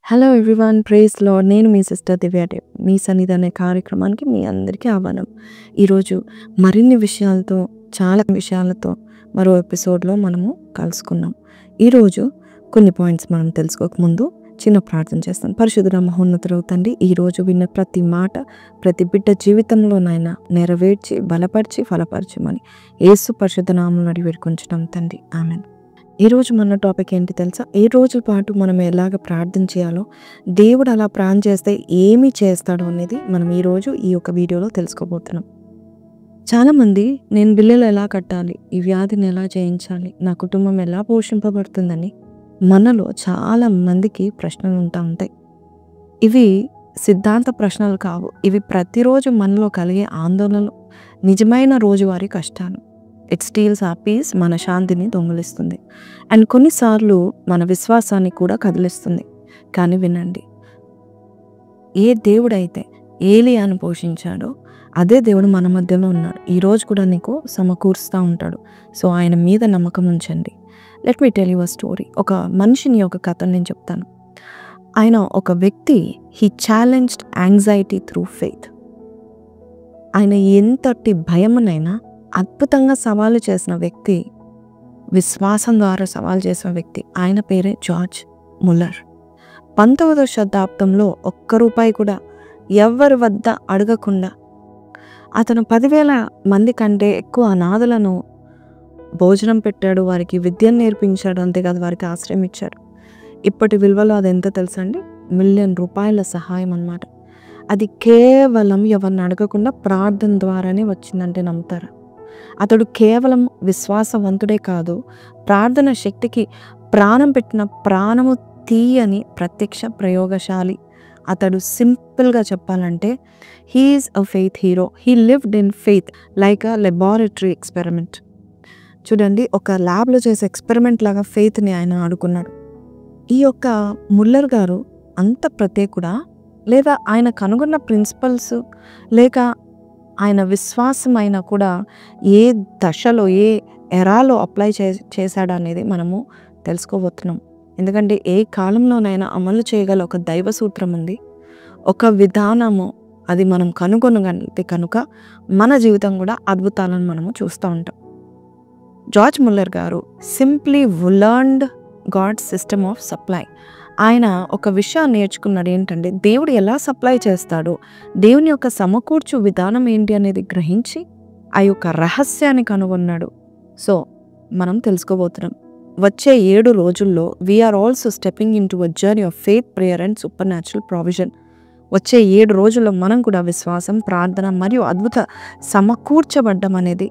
Hello everyone, praise lord. నేను మీ sister దివ్యాదేవ్. మీ సన్నిధి అనే కార్యక్రమానికి మీ అందరికీ ఆహ్వానం. ఈరోజు మరిన్ని విషయాలతో, చాలా విషయాలతో మరో ఎపిసోడ్లో మనము కలుసుకున్నాం. ఈరోజు కొన్ని పాయింట్స్ మనం తెలుసుకోకముందు చిన్న ప్రార్థన చేస్తాను. పరిశుద్ధ మహోన్నతుడవు తండ్రి, ఈరోజు విన్న ప్రతి మాట ప్రతి బిడ్డ జీవితంలోనైనా నెరవేర్చి బలపరిచి ఫలపరచమని యేసు పరిశుద్ధ నామములో అడిగి వేడుకొంచున్నాం తండ్రి, ఆమెన్. ఈరోజు మన టాపిక్ ఏంటి తెలుసా? ఏ రోజుల పాటు మనం ఎలాగ ప్రార్థన చేయాలో, దేవుడు అలా ప్రార్థన చేస్తే ఏమి చేస్తాడో అనేది మనం ఈరోజు ఈ యొక్క వీడియోలో తెలుసుకోబోతున్నాం. చాలామంది నేను బిల్లులు ఎలా కట్టాలి, ఈ వ్యాధిని ఎలా జయించాలి, నా కుటుంబం ఎలా పోషింపబడుతుందని మనలో చాలా మందికి ప్రశ్నలు ఉంటాయి. ఇవి సిద్ధాంత ప్రశ్నలు కావు. ఇవి ప్రతిరోజు మనలో కలిగే ఆందోళనలు, నిజమైన రోజువారీ కష్టాలు. ఇట్ స్టీల్స్ ఆ పీస్, మన శాంతిని దొంగిలిస్తుంది. అండ్ కొన్నిసార్లు మన విశ్వాసాన్ని కూడా కదిలిస్తుంది. కానీ వినండి, ఏ దేవుడైతే ఏలియాను పోషించాడో అదే దేవుడు మన మధ్యలో ఉన్నాడు. ఈరోజు కూడా నీకు సమకూరుస్తూ ఉంటాడు. సో ఆయన మీద నమ్మకం ఉంచండి. Let me tell you a story. ఒక మనిషిని ఒక కథను నేను చెప్తాను. ఆయన ఒక వ్యక్తి, he challenged anxiety through faith. ఆయన ఎంతటి భయమునైనా అద్భుతంగా సవాలు చేసిన వ్యక్తి, విశ్వాసం ద్వారా సవాలు చేసిన వ్యక్తి. ఆయన పేరే జార్జ్ ముల్లర్. 19వ శతాబ్దంలో ఒక్క రూపాయి కూడా ఎవరి వద్ద అడగకుండా అతను 10,000 మంది కంటే ఎక్కువ అనాథలను భోజనం పెట్టాడు, వారికి విద్యను నేర్పించాడు. అంతేకాదు వారికి ఆశ్రయం ఇచ్చాడు. ఇప్పటి విలువలో అది ఎంత తెలుసండి? $1 మిలియన్ సహాయం అన్నమాట. అది కేవలం ఎవరిని అడగకుండా ప్రార్థన ద్వారానే వచ్చిందంటే నమ్ముతారా? అతడు కేవలం విశ్వాసవంతుడే కాదు, ప్రార్థన శక్తికి ప్రాణం పెట్టిన ప్రాణము తీయని ప్రత్యక్ష ప్రయోగశాలి. అతడు సింపుల్గా చెప్పాలంటే he's a faith hero. He lived in faith like a laboratory experiment. చూడండి, ఒక ల్యాబ్లో చేసే ఎక్స్పెరిమెంట్ లాగా ఫెయిత్ని ఆయన ఆడుకున్నాడు. ఈ యొక్క ముల్లర్ గారు అంత ప్రత్యేకుడా, లేదా ఆయన కనుగొన్న ప్రిన్సిపల్స్ లేక ఆయన విశ్వాసం అయినా కూడా ఏ దశలో, ఏ ఎరాలో అప్లై చేశాడు అనేది మనము తెలుసుకోబోతున్నాం. ఎందుకంటే ఏ కాలంలోనైనా అమలు చేయగల ఒక దైవ సూత్రం ఉంది, ఒక విధానము. అది మనం కనుగొనగలిగితే కనుక మన జీవితం కూడా అద్భుతాలను మనము చూస్తూ ఉంటాం. జార్జ్ ముల్లర్ గారు simply learned God's system of supply. ఆయన ఒక విషయాన్ని నేర్చుకున్నాడు. ఏంటంటే దేవుడు ఎలా సప్లై చేస్తాడో, దేవుని యొక్క సమకూర్చు విధానం ఏంటి అనేది గ్రహించి ఆ యొక్క రహస్యాన్ని కనుగొన్నాడు. సో మనం తెలుసుకోబోతున్నాం. వచ్చే 7 రోజుల్లో we're also stepping into a journey of faith, prayer and supernatural provision. వచ్చే 7 రోజుల్లో మనం కూడా విశ్వాసం, ప్రార్థన మరియు అద్భుత సమకూర్చబడ్డం అనేది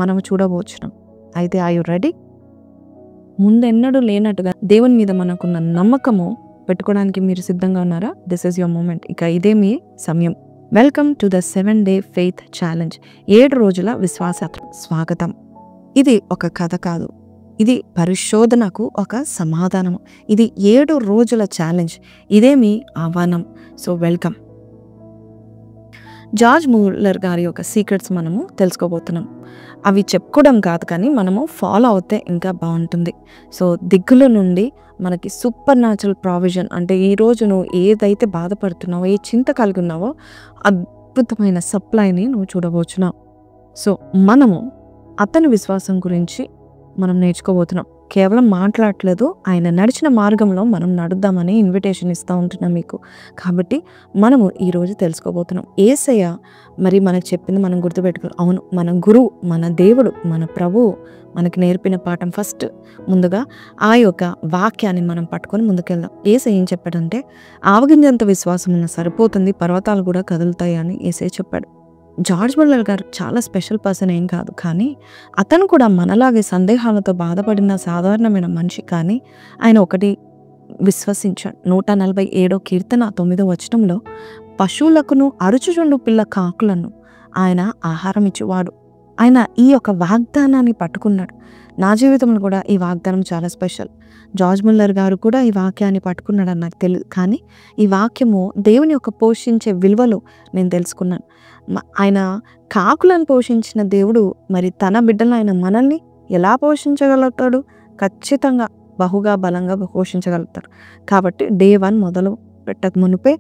మనం చూడబోతున్నాం. అయితే ఆర్ యు రెడీ? ముందెన్నడూ లేనట్టుగా దేవుని మీద మనకున్న నమ్మకము పెట్టుకోవడానికి మీరు సిద్ధంగా ఉన్నారా? This is your moment. ఇక ఇదే మీ సమయం. Welcome to the 7-day faith challenge. 7 రోజుల విశ్వాస స్వాగతం. ఇది ఒక కథ కాదు, ఇది పరిశోధనకు ఒక సమాధానము. ఇది 7 రోజుల ఛాలెంజ్. ఇదే మీ ఆహ్వానం. So welcome. జార్జ్ ముల్లర్ గారి యొక్క సీక్రెట్స్ మనము తెలుసుకోబోతున్నాం. అవి చెప్పుకోవడం కాదు, కానీ మనము ఫాలో అవుతే ఇంకా బాగుంటుంది. సో దిగుల నుండి మనకి సూపర్ న్యాచురల్ ప్రావిజన్, అంటే ఈరోజు నువ్వు ఏదైతే బాధపడుతున్నావో, ఏ చింత కలిగి ఉన్నావో అద్భుతమైన సప్లైని నువ్వు చూడబోచున్నావు. సో మనము అతని విశ్వాసం గురించి మనం నేర్చుకోబోతున్నాం. కేవలం మాట్లాడట్లేదు, ఆయన నడిచిన మార్గంలో మనం నడుద్దామని ఇన్విటేషన్ ఇస్తూ ఉంటున్నాం మీకు. కాబట్టి మనము ఈరోజు తెలుసుకోబోతున్నాం. యేసయ్య మరి మనకు చెప్పింది మనం గుర్తుపెట్టుకోవాలి. అవును, మన గురువు, మన దేవుడు, మన ప్రభువు మనకి నేర్పిన పాఠం. ఫస్ట్ ముందుగా ఆ యొక్క వాక్యాన్ని మనం పట్టుకొని ముందుకెళ్దాం. యేసయ్య ఏం చెప్పాడంటే, ఆవగింజంత విశ్వాసం ఉన్న సరిపోతుంది, పర్వతాలు కూడా కదులుతాయి అని యేసయ్య చెప్పాడు. జార్జ్ ముల్లర్ గారు చాలా స్పెషల్ పర్సన్ ఏం కాదు, కానీ అతను కూడా మనలాగే సందేహాలతో బాధపడిన సాధారణమైన మనిషి. కానీ ఆయన ఒకటి విశ్వసించాడు. 147వ కీర్తన 9వ వచనంలో, పశువులకును అరుచుచుండు పిల్ల కాకులను ఆయన ఆహారం ఇచ్చేవాడు. ఆయన ఈ యొక్క వాగ్దానాన్ని పట్టుకున్నాడు. నా జీవితంలో కూడా ఈ వాగ్దానం చాలా స్పెషల్. జార్జ్ ముల్లర్ గారు కూడా ఈ వాక్యాన్ని పట్టుకున్నాడని నాకు తెలియదు, కానీ ఈ వాక్యము దేవుని యొక్క పోషించే విలువలు నేను తెలుసుకున్నాను. ఆయన కాకులను పోషించిన దేవుడు మరి తన బిడ్డలను, ఆయన మనల్ని ఎలా పోషించగలుగుతాడు? ఖచ్చితంగా బహుగా బలంగా పోషించగలుగుతారు. కాబట్టి డే 1 మొదలు పెట్టక మునిపే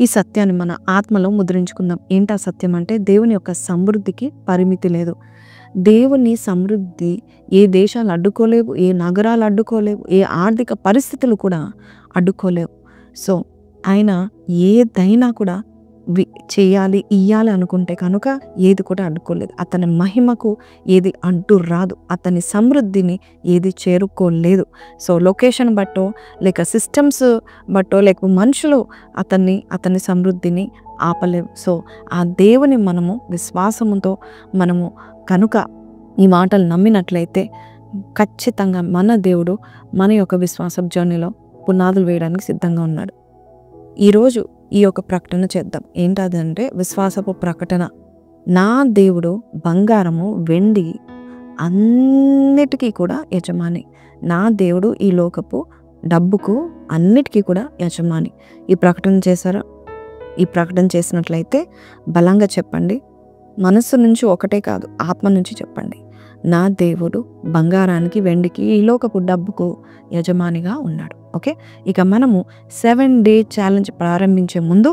ఈ సత్యాన్ని మన ఆత్మలో ముద్రించుకుందాం. ఏంటా సత్యం అంటే దేవుని యొక్క సమృద్ధికి పరిమితి లేదు. దేవుని సమృద్ధి ఏ దేశాలు అడ్డుకోలేవు, ఏ నగరాలు అడ్డుకోలేవు, ఏ ఆర్థిక పరిస్థితులు కూడా అడ్డుకోలేవు. సో ఆయన ఏదైనా కూడా చేయాలి, ఇయ్యాలి అనుకుంటే కనుక ఏది కూడా అడ్డుకోలేదు. అతని మహిమకు ఏది అడ్డు రాదు, అతని సమృద్ధిని ఏది చేరుకోలేదు. సో లొకేషన్ బట్టో, లేక సిస్టమ్స్ బట్టో, లేక మనుషులు అతని సమృద్ధిని ఆపలేవు. సో ఆ దేవుని మనము విశ్వాసముతో మనము కనుక ఈ మాటలు నమ్మినట్లయితే ఖచ్చితంగా మన దేవుడు మన యొక్క విశ్వాస జర్నీలో పునాదులు వేయడానికి సిద్ధంగా ఉన్నాడు. ఈరోజు ఈ యొక్క ప్రకటన చేద్దాం. ఏంటదంటే విశ్వాసపు ప్రకటన. నా దేవుడు బంగారము, వెండి అన్నిటికీ కూడా యజమాని. నా దేవుడు ఈ లోకపు డబ్బుకు అన్నిటికీ కూడా యజమాని. ఈ ప్రకటన చేశారా? ఈ ప్రకటన చేసినట్లయితే బలంగా చెప్పండి. మనస్సు నుంచి ఒకటే కాదు, ఆత్మ నుంచి చెప్పండి. నా దేవుడు బంగారానికి, వెండికి, ఈ లోకపు డబ్బుకు యజమానిగా ఉన్నాడు. ఓకే, ఇక మనము 7 డే ఛాలెంజ్ ప్రారంభించే ముందు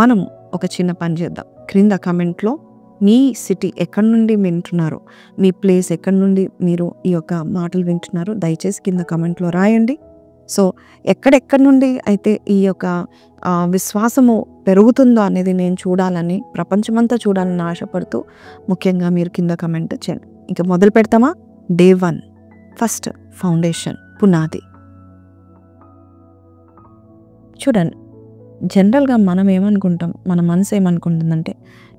మనం ఒక చిన్న పని చేద్దాం. క్రింద కమెంట్లో మీ సిటీ ఎక్కడి నుండి వింటున్నారో, మీ ప్లేస్ ఎక్కడి నుండి మీరు ఈ యొక్క మాటలు వింటున్నారో దయచేసి కింద కమెంట్లో రాయండి. సో ఎక్కడెక్కడి నుండి అయితే ఈ యొక్క విశ్వాసము పెరుగుతుందో అనేది నేను చూడాలని, ప్రపంచమంతా చూడాలని ఆశపడుతూ ముఖ్యంగా మీరు కింద కమెంట్ చేయండి. ఇంకా మొదలు పెడతామా? డే 1 ఫస్ట్ ఫౌండేషన్, పునాది. చూడండి, జనరల్గా మనం ఏమనుకుంటాం, మన మనసు ఏమనుకుంటుందంటే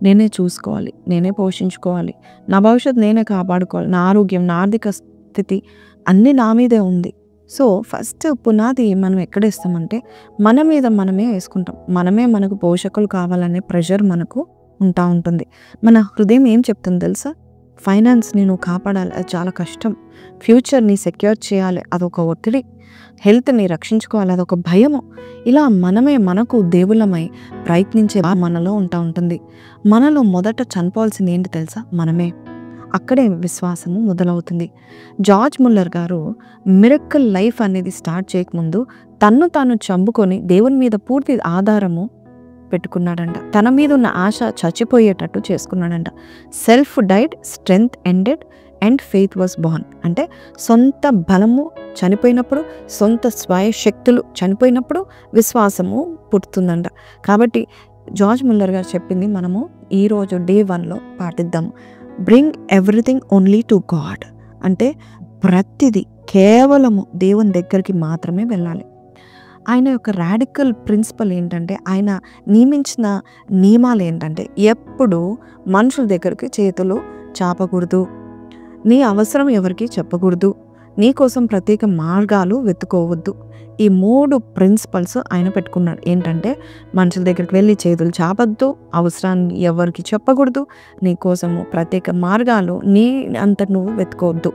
నేనే చూసుకోవాలి, నేనే పోషించుకోవాలి, నా భవిష్యత్తు నేనే కాపాడుకోవాలి, నా ఆరోగ్యం, నా ఆర్థిక స్థితి అన్నీ నా మీదే ఉంది. సో ఫస్ట్ పునాది మనం ఎక్కడేస్తామంటే మన మీద మనమే వేసుకుంటాం. మనమే మనకు పోషకులు కావాలనే ప్రెషర్ మనకు ఉంటుంది. మన హృదయం ఏం చెప్తుంది తెలుసా? ఫైనాన్స్ని నువ్వు కాపాడాలి, అది చాలా కష్టం. ఫ్యూచర్ని సెక్యూర్ చేయాలి, అదొక ఒత్తిడి. హెల్త్ని రక్షించుకోవాలి, అదొక భయము. ఇలా మనమే మనకు దేవులమై ప్రయత్నించే మనలో ఉంటుంది. మనలో మొదట చనిపోవాల్సింది ఏంటి తెలుసా? మనమే. అక్కడే విశ్వాసము మొదలవుతుంది. జార్జ్ ముల్లర్ గారు మిరకల్ లైఫ్ అనేది స్టార్ట్ చేయకముందు తన్ను తాను చంపుకొని దేవుని మీద పూర్తి ఆధారము పెట్టుకున్నాడంట. తన మీద ఉన్న ఆశ చచ్చిపోయేటట్టు చేసుకున్నాడంట. Self died, strength ended and faith was born. అంటే సొంత బలము చనిపోయినప్పుడు, సొంత స్వయ శక్తులు చనిపోయినప్పుడు విశ్వాసము పుడుతుందంట. కాబట్టి జార్జ్ ముల్లర్ గారు చెప్పింది మనము ఈరోజు డే 1లో పాటిద్దాము. Bring everything only to God. అంటే ప్రతిదీ కేవలము దేవుని దగ్గరికి మాత్రమే వెళ్ళాలి. ఆయన యొక్క రాడికల్ ప్రిన్సిపల్ ఏంటంటే, ఆయన నియమించిన నియమాలు ఏంటంటే ఎప్పుడు మనుషుల దగ్గరికి చేతులు చాపకూడదు, నీ అవసరం ఎవరికి చెప్పకూడదు, నీ కోసం ప్రత్యేక మార్గాలు వెతుకోవద్దు. ఈ 3 ప్రిన్సిపల్స్ ఆయన పెట్టుకున్నాడు. ఏంటంటే మనుషుల దగ్గరికి వెళ్ళి చేతులు చాపద్దు, అవసరాన్ని ఎవరికి చెప్పకూడదు, నీ కోసము ప్రత్యేక మార్గాలు నీ అంత నువ్వు వెతుకోవద్దు.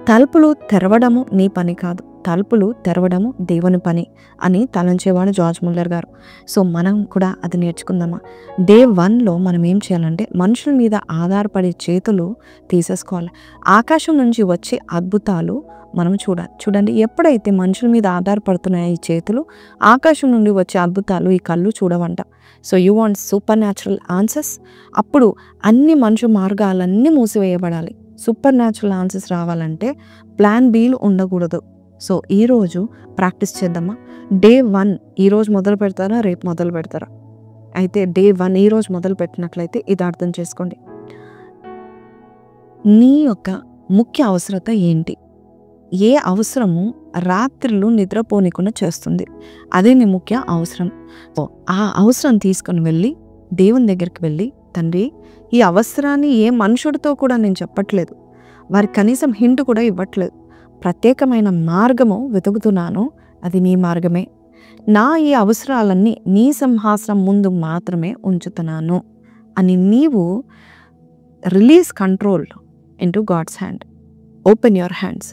తలుపులు తెరవడము నీ పని కాదు, తలుపులు తెరవడము దేవుని పని అని తలంచేవాడు జార్జ్ ముల్లర్ గారు. సో మనం కూడా అది నేర్చుకుందామా? డే 1లో మనం ఏం చేయాలంటే మనుషుల మీద ఆధారపడే చేతులు తీసేసుకోవాలి. ఆకాశం నుంచి వచ్చే అద్భుతాలు మనం చూడండి. ఎప్పుడైతే మనుషుల మీద ఆధారపడుతున్నాయి ఈ చేతులు, ఆకాశం నుండి వచ్చే అద్భుతాలు ఈ కళ్ళు చూడవంట. So you want supernatural answers? అప్పుడు అన్ని మనుషు మార్గాలన్నీ మూసివేయబడాలి. సూపర్ న్యాచురల్ ఆన్సర్స్ రావాలంటే ప్లాన్ బీలు ఉండకూడదు. సో ఈరోజు ప్రాక్టీస్ చేద్దామా? డే 1 ఈరోజు మొదలు పెడతారా, రేపు మొదలు పెడతారా? అయితే డే 1 ఈరోజు మొదలు పెట్టినట్లయితే ఇది అర్థం చేసుకోండి. నీ యొక్క ముఖ్య అవసరత ఏంటి? ఏ అవసరము రాత్రులు నిద్రపోనికుండా చేస్తుంది? అదే నీ ముఖ్య అవసరం. ఆ అవసరం తీసుకొని వెళ్ళి దేవుని దగ్గరికి వెళ్ళి, తండ్రి ఈ అవసరాన్ని ఏ మనుషుడితో కూడా నేను చెప్పట్లేదు, వారికి కనీసం హింట్ కూడా ఇవ్వట్లేదు, ప్రత్యేకమైన మార్గము వెతుకుతున్నాను, అది నీ మార్గమే. నా ఈ అవసరాలన్నీ నీ సింహాసనం ముందు మాత్రమే ఉంచుతున్నాను అని నీవు release control into God's hand. Open your hands.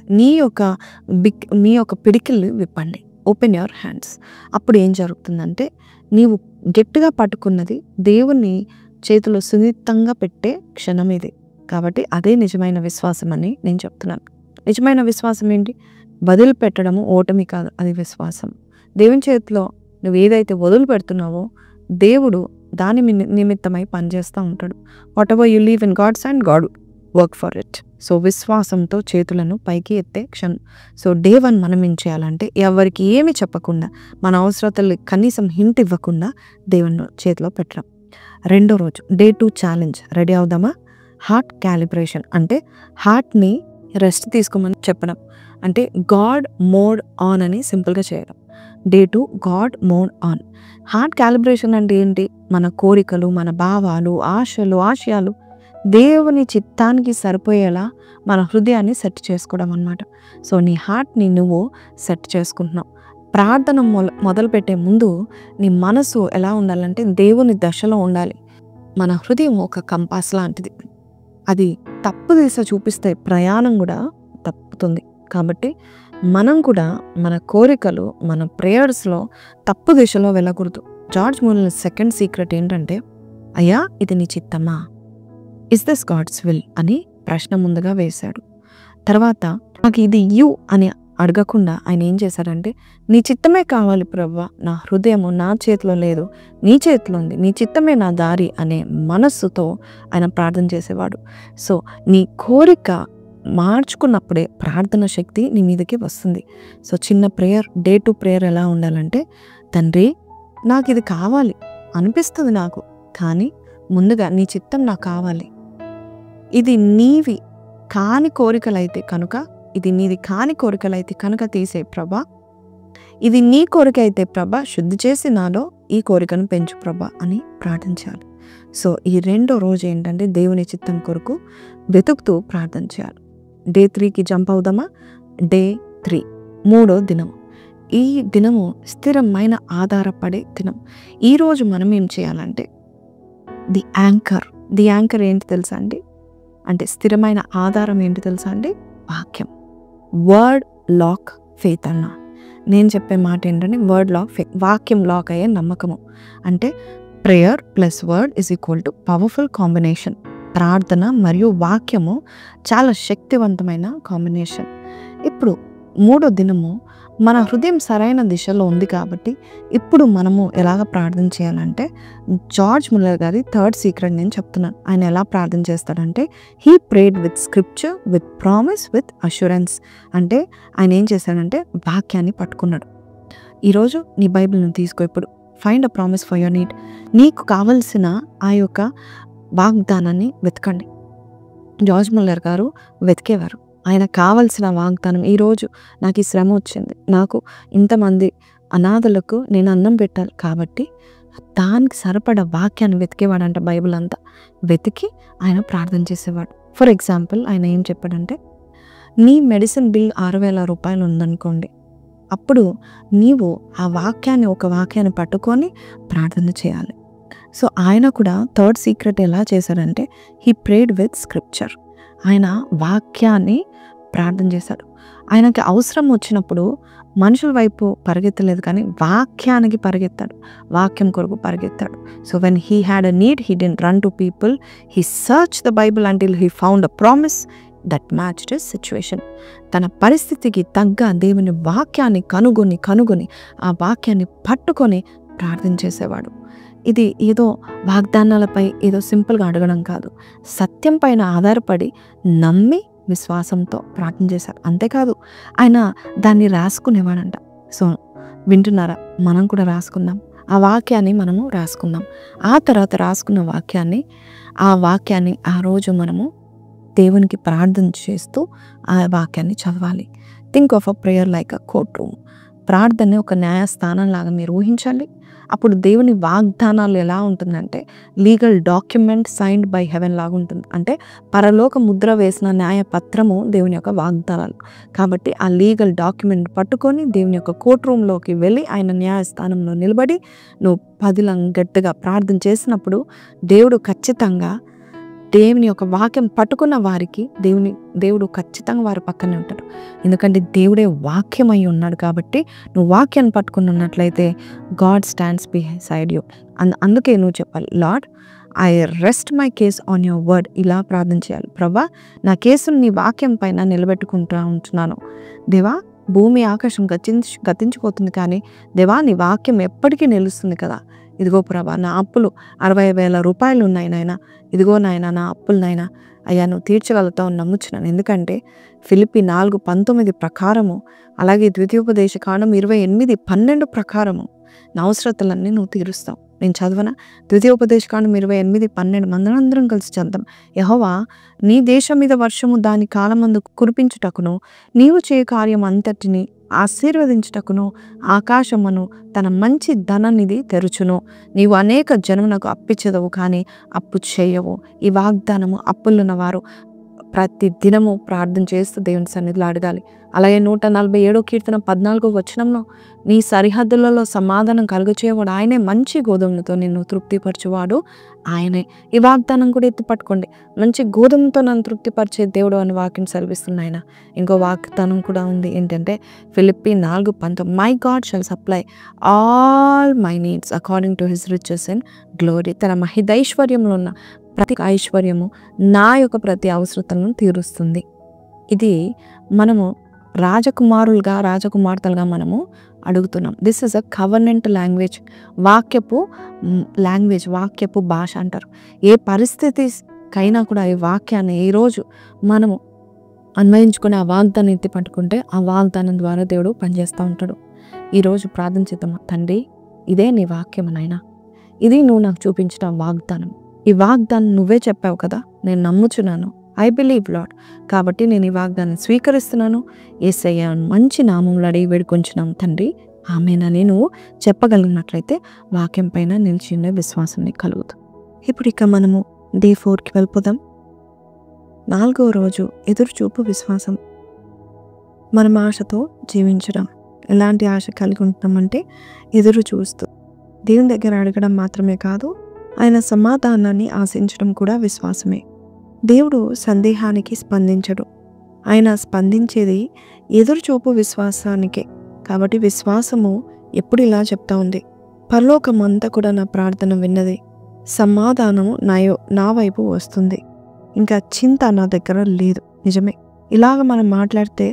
మీ యొక్క పిడికిళ్ళు విప్పండి. Open your hands. అప్పుడు ఏం జరుగుతుందంటే నీవు గట్టిగా పట్టుకున్నది దేవుని చేతిలో సున్నితంగా పెట్టే క్షణం ఇది. కాబట్టి అదే నిజమైన విశ్వాసం అని నేను చెప్తున్నాను. నిజమైన విశ్వాసం ఏంటి? వదిలిపెట్టడము ఓటమి కాదు, అది విశ్వాసం. దేవుని చేతిలో నువ్వు ఏదైతే వదిలిపెడుతున్నావో దేవుడు దాని నిమిత్తమై పనిచేస్తూ ఉంటాడు. Whatever you leave in God's hand, God work for it. So విశ్వాసంతో చేతులను పైకి ఎత్తే క్షణం. సో డే 1 మనం ఏం చేయాలంటే ఎవరికి ఏమి చెప్పకుండా, మన అవసరతలు కనీసం హింట్ ఇవ్వకుండా దేవుని చేతిలో పెట్టడం. రెండో రోజు డే 2 ఛాలెంజ్. రెడీ అవుదామా? హార్ట్ క్యాలిబ్రేషన్ అంటే హార్ట్ని రెస్ట్ తీసుకోమని చెప్పడం, అంటే గాడ్ మోడ్ ఆన్ అని సింపుల్గా చేయడం. Day 2 God mode on. Heart calibration అంటే ఏంటి? మన కోరికలు, మన భావాలు, ఆశలు, ఆశయాలు దేవుని చిత్తానికి సరిపోయేలా మన హృదయాన్ని సెట్ చేసుకోవడం అన్నమాట. సో నీ హార్ట్ని నువ్వు సెట్ చేసుకుంటున్నావు. ప్రార్థన మొదలుపెట్టే ముందు నీ మనసు ఎలా ఉండాలంటే దేవుని దశలో ఉండాలి. మన హృదయం ఒక కంపాస్ లాంటిది, అది తప్పు దిశ చూపిస్తే ప్రయాణం కూడా తప్పుతుంది. కాబట్టి మనం కూడా మన కోరికలు, మన ప్రేయర్స్లో తప్పు దిశలో వెళ్ళకూడదు. జార్జ్ ముల్లర్ సెకండ్ సీక్రెట్ ఏంటంటే, అయ్యా ఇది నీ చిత్తమా, ఇస్ దిస్ గాడ్స్ విల్ అని ప్రశ్న ముందుగా వేశాడు. తర్వాత నాకు ఇది యు అని అడగకుండా ఆయన ఏం చేశాడంటే, నీ చిత్తమే కావాలి ప్రభువా, నా హృదయము నా చేతిలో లేదు, నీ చేతిలో ఉంది, నీ చిత్తమే నా దారి అనే మనస్సుతో ఆయన ప్రార్థన చేసేవాడు. సో నీ కోరిక మార్చుకున్నప్పుడే ప్రార్థన శక్తి నీ మీదకి వస్తుంది. సో చిన్న ప్రేయర్, డే 2 ప్రేయర్ ఎలా ఉండాలంటే, తండ్రి నాకు ఇది కావాలి అనిపిస్తుంది నాకు, కానీ ముందుగా నీ చిత్తం నాకు కావాలి. ఇది నీవి కాని కోరికలైతే కనుక, ఇది నీది కాని కోరికలైతే కనుక తీసే ప్రభా, ఇది నీ కోరిక అయితే ప్రభా శుద్ధి చేసి నాలో ఈ కోరికను పెంచు ప్రభా అని ప్రార్థించాలి. సో ఈ రెండో రోజు ఏంటంటే దేవుని చిత్తం కొరకు వెతుకుతూ ప్రార్థన చేయాలి. డే 3కి జంప్ అవుదామా? డే 3 మూడో దినము. ఈ దినము స్థిరమైన ఆధారపడే దినం. ఈరోజు మనం ఏం చేయాలంటే ది యాంకర్ ఏంటి తెలుసా అండి? అంటే స్థిరమైన ఆధారం ఏంటి తెలుసా అండి? వాక్యం. వర్డ్ లాక్ ఫెయిత్ అన్న. నేను చెప్పే మాట ఏంటంటే వర్డ్ లాక్ ఫెయిత్, వాక్యం లాక్ అయ్యే నమ్మకము. అంటే prayer plus word is equal to powerful combination. ప్రార్థన మరియు వాక్యము చాలా శక్తివంతమైన కాంబినేషన్. ఇప్పుడు మూడో దినము మన హృదయం సరైన దిశలో ఉంది కాబట్టి ఇప్పుడు మనము ఎలాగ ప్రార్థన చేయాలంటే, జార్జ్ ముల్లర్ గారి థర్డ్ సీక్రెట్ నేను చెప్తున్నాను. ఆయన ఎలా ప్రార్థన చేస్తాడంటే, he prayed with scripture, with promise, with assurance. అంటే ఆయన ఏం చేశాడంటే వాక్యాన్ని పట్టుకున్నాడు. ఈరోజు నీ బైబిల్ని తీసుకో, ఇప్పుడు find a promise for your need. నీకు కావలసిన ఆ యొక్క వాగ్దానాన్ని వెతకండి. జార్జ్ ముల్లర్ గారు వెతికేవారు. ఆయన కావలసిన వాగ్దానం, ఈరోజు నాకు ఈ శ్రమ వచ్చింది, నాకు ఇంతమంది అనాథలకు నేను అన్నం పెట్టాలి కాబట్టి దానికి సరిపడ వాక్యాన్ని వెతికేవాడంట. బైబిల్ అంతా వెతికి ఆయన ప్రార్థన చేసేవాడు. ఫర్ ఎగ్జాంపుల్ ఆయన ఏం చెప్పాడంటే, నీ మెడిసిన్ బిల్ 6,000 రూపాయలు ఉందనుకోండి, అప్పుడు నీవు ఆ వాక్యాన్ని, ఒక వాక్యాన్ని పట్టుకొని ప్రార్థన చేయాలి. సో ఆయన కూడా థర్డ్ సీక్రెట్ ఎలా చేశాడంటే, హీ ప్రేడ్ విత్ స్క్రిప్చర్. ఆయన వాక్యాన్ని ప్రార్థన చేశాడు. ఆయనకి అవసరం వచ్చినప్పుడు మనుషుల వైపు పరిగెత్తలేదు, కానీ వాక్యానికి పరిగెత్తాడు, వాక్యం కొరకు పరిగెత్తాడు. So when he had a need, he didn't run to people, he search the Bible until he found a promise that matched his situation. తన పరిస్థితికి తగ్గ దేవుని వాక్యాన్ని కనుగొని ఆ వాక్యాన్ని పట్టుకొని ప్రార్థన చేసేవాడు. ఇది ఏదో వాగ్దానాలపై ఏదో సింపుల్గా అడగడం కాదు, సత్యం పైన ఆధారపడి నమ్మి విశ్వాసంతో ప్రార్థన చేశారు. అంతేకాదు ఆయన దాన్ని రాసుకునేవాడంట. సో వింటున్నారా? మనం కూడా రాసుకుందాం, ఆ వాక్యాన్ని మనము రాసుకుందాం. ఆ తర్వాత రాసుకున్న వాక్యాన్ని ఆ రోజు మనము దేవునికి ప్రార్థన చేస్తూ ఆ వాక్యాన్ని చదవాలి. Think of a prayer like a court room. ప్రార్థన ఒక న్యాయస్థానం లాగా మీరు ఊహించండి. అప్పుడు దేవుని వాగ్దానాలు ఎలా ఉంటుందంటే, legal document signed by heaven లాగా ఉంటుంది. అంటే పరలోక ముద్ర వేసిన న్యాయపత్రము దేవుని యొక్క వాగ్దానాలు. కాబట్టి ఆ లీగల్ డాక్యుమెంట్ పట్టుకొని దేవుని యొక్క కోర్ట్ రూమ్లోకి వెళ్ళి ఆయన న్యాయస్థానంలో నిలబడి నువ్వు పదిలం గట్టిగా ప్రార్థన చేసినప్పుడు దేవుడు ఖచ్చితంగా దేవుని యొక్క వాక్యం పట్టుకున్న వారికి దేవుడు ఖచ్చితంగా వారి పక్కనే ఉంటాడు. ఎందుకంటే దేవుడే వాక్యమై ఉన్నాడు. కాబట్టి నువ్వు వాక్యాన్ని పట్టుకుని ఉన్నట్లయితే గాడ్ స్టాండ్స్ బిసైడ్ యూ. అందుకే నువ్వు చెప్పాలి, lord I rest my case on your word. ఇలా ప్రార్థన చేయాలి, ప్రభా నా కేసును నీ వాక్యం పైన నిలబెట్టుకుంటూ ఉంటున్నాను. దేవా భూమి ఆకాశం గతించిపోతుంది, కానీ దేవా నీ వాక్యం ఎప్పటికీ నిలుస్తుంది కదా. ఇదిగో ప్రభా, నా అప్పులు 60,000 రూపాయలు ఉన్నాయి నాయన. ఇదిగో నాయన నా అప్పులు నాయన, అయ్యా నువ్వు తీర్చగలుగుతావు నమ్ముచున్నాను. ఎందుకంటే ఫిలిప్పి 4:19 ప్రకారము, అలాగే ద్వితీయోపదేశకాండం 28:12 ప్రకారము నా అవసరతలన్నీ నువ్వు తీరుస్తావు. నేను చదవన ద్వితీయోపదేశకాండం 28:12 మనందరం కలిసి చదువుతాం. యెహోవా నీ దేశం మీద వర్షము దాని కాలమందు కురిపించుటకును, నీవు చేయు కార్యం అంతటిని ఆశీర్వదించుటకును ఆకాశమును తన మంచి ధననిధి తెరుచును. నీవు అనేక జనమునకు అప్పిచ్చెదవు, కానీ అప్పు చేయవు. ఈ వాగ్దానము అప్పులున్న వారు ప్రతి దినము ప్రార్థన చేస్తూ దేవుని సన్నిధిలో అడగాలి. అలాగే 147 కీర్తన 14 వచనంలో, నీ సరిహద్దులలో సమాధానం కలుగచేయవాడు ఆయనే, మంచి గోధుమలతో నిన్ను తృప్తిపరచువాడు ఆయనే. ఈ వాగ్దానం కూడా ఎత్తిపట్టుకోండి. మంచి గోధుమతో నన్ను తృప్తిపరిచే దేవుడు అని వాక్యం సెలవిస్తుంది ఆయన. ఇంకో వాగ్దానం కూడా ఉంది ఏంటంటే Philippi 4:19, my God shall supply all my needs according to his riches in glory. తన మహిదైశ్వర్యంలో ఉన్న ప్రతి ఐశ్వర్యము నా యొక్క ప్రతి అవసరతలను తీరుస్తుంది. ఇది మనము రాజకుమార్తెలుగా మనము అడుగుతున్నాం. This is a covenant language. వాక్యపు భాష అంటారు. ఏ పరిస్థితికైనా కూడా ఈ వాక్యాన్ని ఈరోజు మనము అన్వయించుకుని ఆ వాగ్దానం ఎత్తి పట్టుకుంటే ఆ వాగ్దానం ద్వారా దేవుడు పనిచేస్తూ ఉంటాడు. ఈరోజు ప్రార్థన చేద్దాం. తండ్రి, ఇదే నీ వాక్యం నాయనా, ఇది నువ్వు నాకు చూపించిన వాగ్దానం. ఈ వాగ్దానం నువ్వే చెప్పావు కదా, నేను నమ్ముచున్నాను. I believe Lord. కాబట్టి నేను ఈ వాగ్దానం స్వీకరిస్తున్నాను. యేసయ్య మంచి నామములో అడిగి వేడుకొంచున్నాం తండ్రి, ఆమేనని నువ్వు చెప్పగలిగినట్లయితే వాక్యం పైన నిలిచిన విశ్వాసం నీకు కలుగుతుంది. ఇప్పుడు ఇక మనము డే 4కి వెళ్ళిపోదాం. 4వ రోజు ఎదురుచూపు విశ్వాసం. మనం ఆశతో జీవించడం. ఎలాంటి ఆశ కలిగి ఉంటామంటే ఎదురు చూస్తూ దేవుని దగ్గర అడగడం మాత్రమే కాదు, ఆయన సమాధానాన్ని ఆశించడం కూడా విశ్వాసమే. దేవుడు సందేహానికి స్పందించడు. ఆయన స్పందించేది ఎదురుచూపు విశ్వాసానికే. కాబట్టి విశ్వాసము ఎప్పుడు ఇలా చెప్తా ఉంది, పరలోకమంతా కూడా నా ప్రార్థన విన్నది, సమాధానము నా వైపు వస్తుంది, ఇంకా చింత నా దగ్గర లేదు. నిజమే, ఇలాగ మనం మాట్లాడితే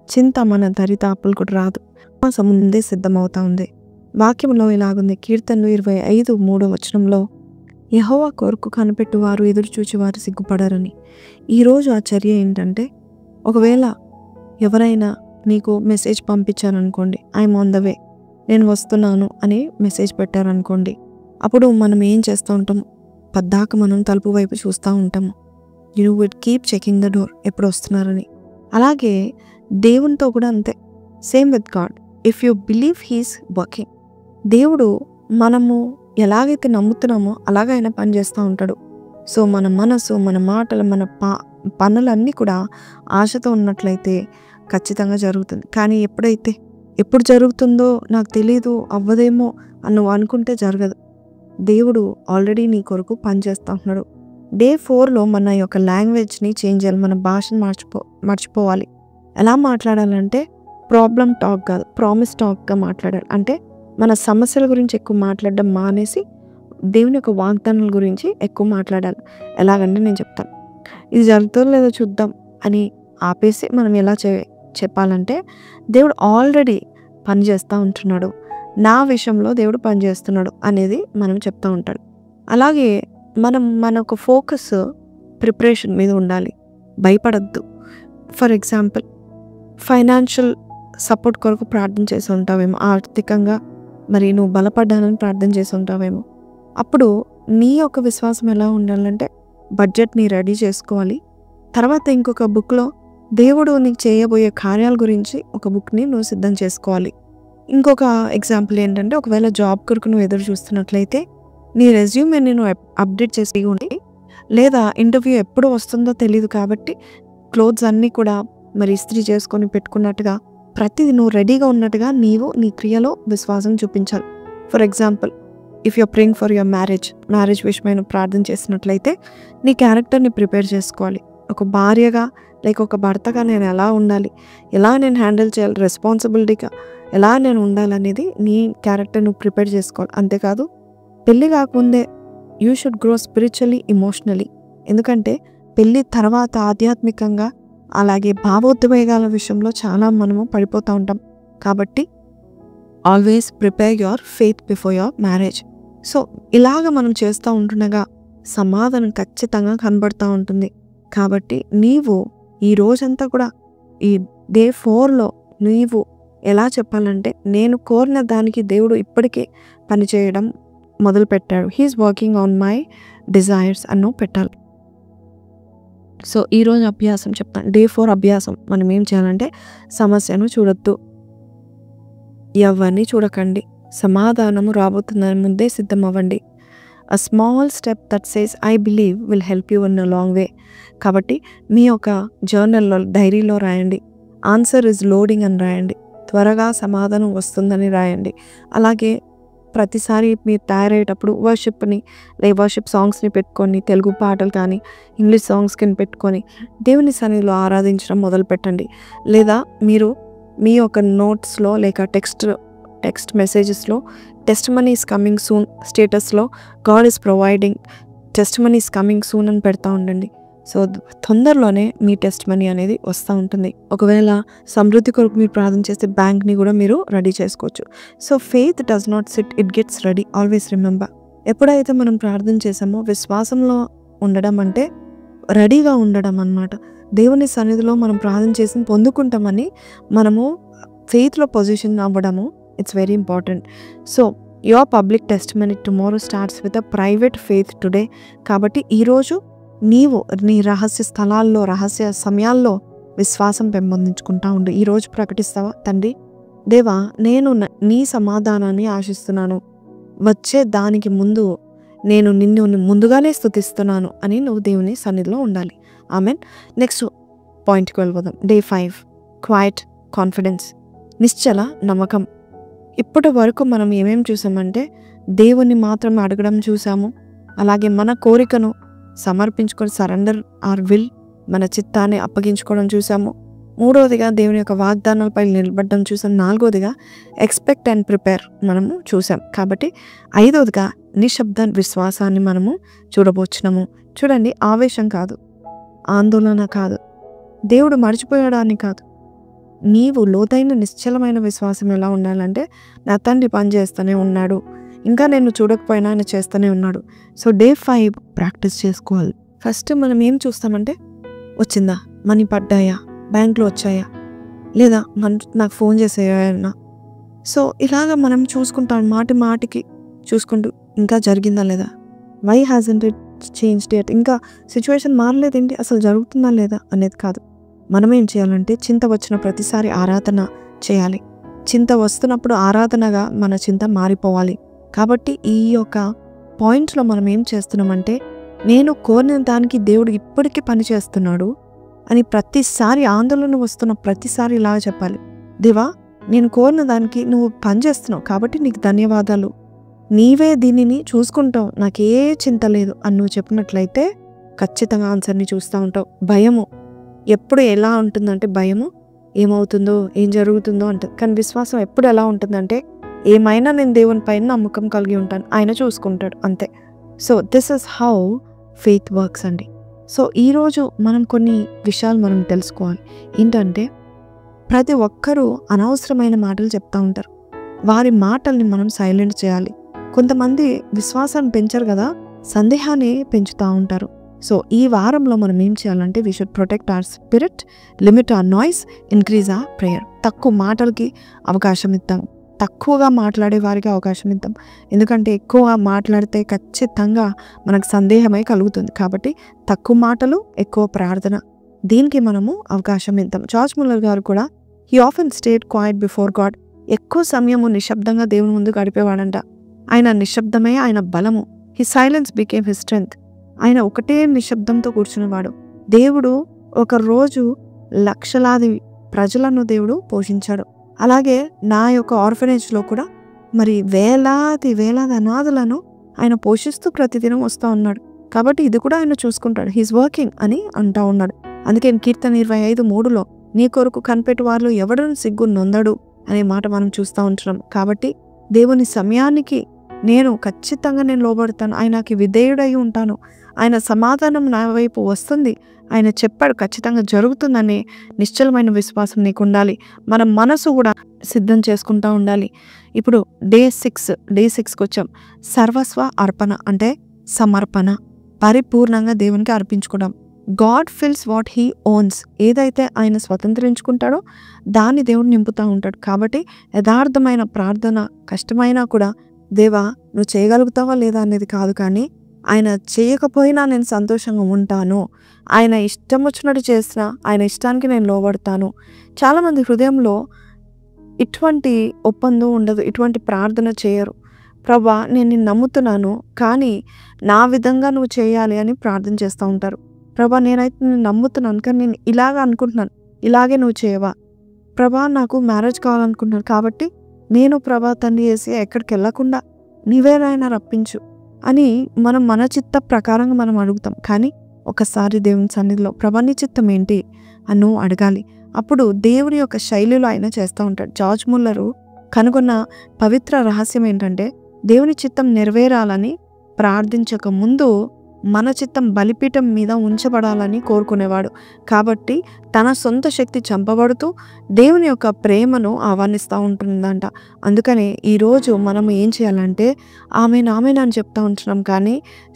చింత మన దరిదాపులు కూడా రాదు. విశ్వాసం ముందే సిద్ధమవుతా ఉంది. వాక్యంలో ఇలాగుంది, కీర్తనలు 25:3 వచనంలో, యెహోవా కొరకు కనిపెట్టువారు ఎదురు చూచేవారు సిగ్గుపడరని. ఈరోజు ఆ చర్య ఏంటంటే, ఒకవేళ ఎవరైనా నీకు మెసేజ్ పంపించారనుకోండి, ఐఎమ్ ఆన్ ద వే, నేను వస్తున్నాను అని మెసేజ్ పెట్టారనుకోండి, అప్పుడు మనం ఏం చేస్తూ ఉంటాము, పద్దాక మనం తలుపు వైపు చూస్తూ ఉంటాము. You would keep checking the door, ఎప్పుడు వస్తున్నారని. అలాగే దేవునితో కూడా అంతే. Same with God. If you believe he's working, దేవుడు మనము ఎలాగైతే నమ్ముతున్నామో అలాగే ఆయన పని చేస్తూ ఉంటాడు. సో మన మనసు, మన మాటలు, మన పనులన్నీ కూడా ఆశతో ఉన్నట్లయితే ఖచ్చితంగా జరుగుతుంది. కానీ ఎప్పుడు జరుగుతుందో నాకు తెలీదు, అవ్వదేమో అని నువ్వు అనుకుంటే జరగదు. దేవుడు ఆల్రెడీ నీ కొరకు పనిచేస్తూ ఉంటున్నాడు. డే 4లో మన యొక్క లాంగ్వేజ్ని చేంజ్ చేయాలి. మన భాషను మర్చిపోవాలి. ఎలా మాట్లాడాలంటే ప్రాబ్లం టాక్ కాదు, ప్రామిస్ టాక్గా మాట్లాడాలి. అంటే మన సమస్యల గురించి ఎక్కువ మాట్లాడడం మానేసి దేవుని యొక్క వాగ్దానాల గురించి ఎక్కువ మాట్లాడాలి. ఎలాగంటే నేను చెప్తాను, ఇది జరుగుతుందో లేదో చూద్దాం అని ఆపేసి మనం ఎలా చెప్పాలంటే, దేవుడు ఆల్రెడీ పని చేస్తూ ఉంటున్నాడు, నా విషయంలో దేవుడు పని చేస్తున్నాడు అనేది మనం చెప్తూ ఉంటాడు. అలాగే మన ఒక ఫోకస్ ప్రిపరేషన్ మీద ఉండాలి. భయపడద్దు. ఫర్ ఎగ్జాంపుల్, ఫైనాన్షియల్ సపోర్ట్ కొరకు ప్రార్థన చేసి ఉంటావేమో, ఆర్థికంగా మరి నువ్వు బలపడ్డానని ప్రార్థన చేసి ఉంటావేమో. అప్పుడు నీ యొక్క విశ్వాసం ఎలా ఉండాలంటే, బడ్జెట్ని రెడీ చేసుకోవాలి. తర్వాత ఇంకొక బుక్లో దేవుడు నీకు చేయబోయే కార్యాల గురించి ఒక బుక్ని నువ్వు సిద్ధం చేసుకోవాలి. ఇంకొక ఎగ్జాంపుల్ ఏంటంటే, ఒకవేళ జాబ్ కొరకు నువ్వు ఎదురు చూస్తున్నట్లయితే నీ రెజ్యూమ్ని నువ్వు అప్డేట్ చేసి ఉండి, లేదా ఇంటర్వ్యూ ఎప్పుడు వస్తుందో తెలియదు కాబట్టి క్లోత్స్ అన్నీ కూడా మరి ఇస్త్రీ చేసుకొని పెట్టుకున్నట్టుగా ప్రతిదీ నువ్వు రెడీగా ఉన్నట్టుగా నీవు నీ క్రియలో విశ్వాసం చూపించాలి. For example, if you're praying for your marriage విషయమై నువ్వు ప్రార్థన చేసినట్లయితే నీ క్యారెక్టర్ని ప్రిపేర్ చేసుకోవాలి. ఒక భార్యగా లేక ఒక భర్తగా నేను ఎలా ఉండాలి, ఎలా నేను హ్యాండిల్ చేయాలి, రెస్పాన్సిబిలిటీగా ఎలా నేను ఉండాలనేది నీ క్యారెక్టర్ నువ్వు ప్రిపేర్ చేసుకోవాలి. అంతేకాదు, పెళ్ళి కాకముందే you should grow spiritually, emotionally. ఎందుకంటే పెళ్ళి తర్వాత ఆధ్యాత్మికంగా అలాగే భావోద్వేగాల విషయంలో చాలా మనము పడిపోతూ ఉంటాం. కాబట్టి always prepare your faith before your marriage. So ఇలాగ మనం చేస్తూ ఉంటుండగా సమాధానం ఖచ్చితంగా కనబడుతూ ఉంటుంది. కాబట్టి నీవు ఈ రోజంతా కూడా ఈ డే 4లో నీవు ఎలా చెప్పాలంటే, నేను కోరిన దానికి దేవుడు ఇప్పటికే పనిచేయడం మొదలుపెట్టాడు. He's working on my desires అన్నో పెట్టాలి. సో ఈరోజు అభ్యాసం చెప్తాను. డే 4 అభ్యాసం మనం ఏం చేయాలంటే, సమస్యను చూడొద్దు, ఎవరిని చూడకండి, సమాధానము రాబోతుందని ముందే సిద్ధం అవ్వండి. A small step that says I believe will help you in a long way. కాబట్టి మీ యొక్క జర్నల్లో, డైరీలో రాయండి, ఆన్సర్ ఇస్ లోడింగ్ అని రాయండి, త్వరగా సమాధానం వస్తుందని రాయండి. అలాగే ప్రతిసారి మీరు తయారయ్యేటప్పుడు వర్షిప్ సాంగ్స్ని పెట్టుకొని, తెలుగు పాటలు కానీ ఇంగ్లీష్ సాంగ్స్ కింద పెట్టుకొని దేవుని సన్నిధిలో ఆరాధించడం మొదలు పెట్టండి. లేదా మీరు మీ యొక్క నోట్స్లో లేక టెక్స్ట్ మెసేజెస్లో టెస్టిమనీ ఈస్ కమింగ్ సూన్ స్టేటస్లో God is providing testimony is coming soon అని పెడతా ఉండండి. సో తొందరలోనే మీ టెస్టిమనీ అనేది వస్తూ ఉంటుంది. ఒకవేళ సమృద్ధి కొరకు మీరు ప్రార్థన చేస్తే బ్యాంక్ని కూడా మీరు రెడీ చేసుకోవచ్చు. So faith does not SIT, it gets ready. Always remember, ఎప్పుడైతే మనం ప్రార్థన చేసామో విశ్వాసంలో ఉండడం అంటే రెడీగా ఉండడం అన్నమాట. దేవుని సన్నిధిలో మనం ప్రార్థన చేసి పొందుకుంటామని మనము ఫెయిత్లో పొజిషన్ అవ్వడము it's very important. So your public testimony tomorrow starts with a private faith today. కాబట్టి ఈరోజు నీవు నీ రహస్య స్థలాల్లో, రహస్య సమయాల్లో విశ్వాసం పెంపొందించుకుంటా ఉండు. ఈరోజు ప్రకటిస్తావా, తండ్రి దేవా నేను నీ సమాధానాన్ని ఆశిస్తున్నాను, వచ్చే దానికి ముందు నేను నిన్ను ముందుగానే స్తుతిస్తున్నాను అని నువ్వు దేవుని సన్నిధిలో ఉండాలి. ఆమెన్. నెక్స్ట్ పాయింట్కి వెళ్ళిపోదాం. డే 5 క్వైట్ కాన్ఫిడెన్స్, నిశ్చల నమ్మకం. ఇప్పటి వరకు మనం ఏమేమి చూసామంటే దేవుని మాత్రం అడగడం చూసాము, అలాగే మన కోరికను సమర్పించుకొని సరెండర్ ఆర్ విల్, మన చిత్తాన్ని అప్పగించుకోవడం చూసాము. మూడవదిగా దేవుని యొక్క వాగ్దానాలపై నిలబడడం చూసాం. నాలుగవదిగా ఎక్స్పెక్ట్ అండ్ ప్రిపేర్ మనము చూసాం. కాబట్టి ఐదవదిగా నిశ్శబ్ద విశ్వాసాన్ని మనము చూడబోచున్నాము. చూడండి, ఆవేశం కాదు, ఆందోళన కాదు, దేవుడు మర్చిపోయాడని కాదు, నీవు లోతైన నిశ్చలమైన విశ్వాసం ఎలా ఉండాలంటే, నా తండ్రి పని చేస్తూనే ఉన్నాడు, ఇంకా నేను చూడకపోయినా ఆయన చేస్తూనే ఉన్నాడు. సో డే 5 ప్రాక్టీస్ చేసుకోవాలి. ఫస్ట్ మనం ఏం చూస్తామంటే, వచ్చిందా, మనీ పడ్డాయా, బ్యాంక్లో వచ్చాయా, లేదా నాకు ఫోన్ చేసేయన్నా. సో ఇలాగ మనం చూసుకుంటాం, మాటికి చూసుకుంటూ ఇంకా జరిగిందా లేదా, why hasn't it changed yet, ఇంకా సిచ్యువేషన్ మారలేదేంటి, అసలు జరుగుతుందా లేదా అనేది కాదు. మనం ఏం చేయాలంటే, చింత వచ్చిన ప్రతిసారి ఆరాధన చేయాలి. చింత వస్తున్నప్పుడు ఆరాధనగా మన చింత మారిపోవాలి. కాబట్టి ఈ యొక్క పాయింట్స్లో మనం ఏం చేస్తున్నామంటే, నేను కోరిన దానికి దేవుడు ఇప్పటికీ పని చేస్తున్నాడు అని ప్రతిసారి ఆందోళన వస్తున్న ప్రతిసారి ఇలా చెప్పాలి, దేవా నేను కోరిన దానికి నువ్వు పని చేస్తున్నావు కాబట్టి నీకు ధన్యవాదాలు, నీవే దీనిని చూసుకుంటావు, నాకే చింత లేదు అని నువ్వు చెప్పినట్లయితే ఖచ్చితంగా ఆన్సర్ని చూస్తూ ఉంటావు. భయము ఎప్పుడు ఎలా ఉంటుందంటే, భయము ఏమవుతుందో ఏం జరుగుతుందో అంటుంది. కానీ విశ్వాసం ఎప్పుడు ఎలా ఉంటుందంటే, ఏమైనా నేను దేవుని పైన నమ్మకం కలిగి ఉంటాను, ఆయన చూసుకుంటాడు అంతే. So this is how faith works అండి. సో ఈరోజు మనం కొన్ని విషయాలు మనం తెలుసుకోవాలి. ఏంటంటే, ప్రతి ఒక్కరూ అనవసరమైన మాటలు చెప్తూ ఉంటారు, వారి మాటల్ని మనం సైలెంట్ చేయాలి. కొంతమంది విశ్వాసాన్ని పెంచరు కదా, సందేహాన్ని పెంచుతూ ఉంటారు. సో ఈ వారంలో మనం ఏం చేయాలంటే, we should protect our spirit, limit our noise, increase our prayer. తక్కువ మాటలకి అవకాశం ఇద్దాం, తక్కువగా మాట్లాడే వారికి అవకాశం ఇద్దాం. ఎందుకంటే ఎక్కువ మాట్లాడితే ఖచ్చితంగా మనకు సందేహమే కలుగుతుంది. కాబట్టి తక్కువ మాటలు, ఎక్కువ ప్రార్థన, దీనికి మనము అవకాశం ఇద్దాం. జార్జ్ ముల్లర్ గారు కూడా he often stayed quiet before God, ఎక్కువ సమయము నిశ్శబ్దంగా దేవుని ముందు గడిపేవాడంట. ఆయన నిశ్శబ్దమే ఆయన బలము. He silence became his strength. ఆయన ఒకటే నిశ్శబ్దంతో కూర్చునేవాడు. దేవుడు ఒక రోజు లక్షలాది ప్రజలను దేవుడు పోషించాడు. అలాగే నా యొక్క ఆర్ఫనేజ్లో కూడా మరి వేలాది అనాథలను ఆయన పోషిస్తూ ప్రతిదినం వస్తూ ఉన్నాడు. కాబట్టి ఇది కూడా ఆయన చూసుకుంటాడు. హీస్ వర్కింగ్ అని అంటూ ఉన్నాడు. అందుకే కీర్తన 25:3లో నీ కొరకు కనిపెట్టు వారిలో ఎవడను సిగ్గు నొందడు అనే మాట మనం చూస్తూ ఉంటున్నాం. కాబట్టి దేవుని సమయానికి ఖచ్చితంగా నేను లోబడతాను, ఆయనకి విధేయుడై ఉంటాను, ఆయన సమాధానం నా వైపు వస్తుంది, ఆయన చెప్పాడు ఖచ్చితంగా జరుగుతుందనే నిశ్చలమైన విశ్వాసం నీకు ఉండాలి. మన మనసు కూడా సిద్ధం చేసుకుంటూ ఉండాలి. ఇప్పుడు డే 6కి వచ్చాం. సర్వస్వ అర్పణ అంటే సమర్పణ, పరిపూర్ణంగా దేవునికి అర్పించుకోవడం. God fills what he owns. ఏదైతే ఆయన స్వతంత్రించుకుంటాడో దాన్ని దేవుడు నింపుతూ ఉంటాడు. కాబట్టి యథార్థమైన ప్రార్థన కష్టమైనా కూడా దేవా నువ్వు చేయగలుగుతావా లేదా అనేది కాదు, కానీ ఆయన చేయకపోయినా నేను సంతోషంగా ఉంటాను, ఆయన ఇష్టం వచ్చినట్టు చేసినా ఆయన ఇష్టానికి నేను లోబడతాను. చాలామంది హృదయంలో ఇటువంటి ఒప్పందం ఉండదు, ఇటువంటి ప్రార్థన చేయరు. ప్రభా నేను నిన్ను నమ్ముతున్నాను, కానీ నా విధంగా నువ్వు చేయాలి అని ప్రార్థన చేస్తూ ఉంటారు. ప్రభా నేనైతే నేను నమ్ముతున్నాను, కానీ నేను ఇలాగ అనుకుంటున్నాను, ఇలాగే నువ్వు చేయవా? ప్రభా నాకు మ్యారేజ్ కావాలనుకుంటున్నాను, కాబట్టి నేను ప్రభా తండ్రి చేసి ఎక్కడికి వెళ్ళకుండా నీవేనైనా రప్పించు అని మనం మన చిత్త ప్రకారంగా మనం అడుగుతాం. కానీ ఒకసారి దేవుని సన్నిధిలో ప్రభా నీ చిత్తం ఏంటి అని నువ్వు అడగాలి. అప్పుడు దేవుని యొక్క శైలిలో ఆయన చేస్తూ ఉంటాడు. జార్జ్ ముల్లరు కనుగొన్న పవిత్ర రహస్యం ఏంటంటే దేవుని చిత్తం నెరవేరాలని ప్రార్థించక ముందు మన చిత్తం బలిపీఠం మీద ఉంచబడాలని కోరుకునేవాడు. కాబట్టి తన సొంత శక్తి చంపబడుతూ దేవుని యొక్క ప్రేమను ఆహ్వానిస్తూ ఉంటుందంట. అందుకనే ఈరోజు మనం ఏం చేయాలంటే ఆమెను అని చెప్తా ఉంటున్నాం, కానీ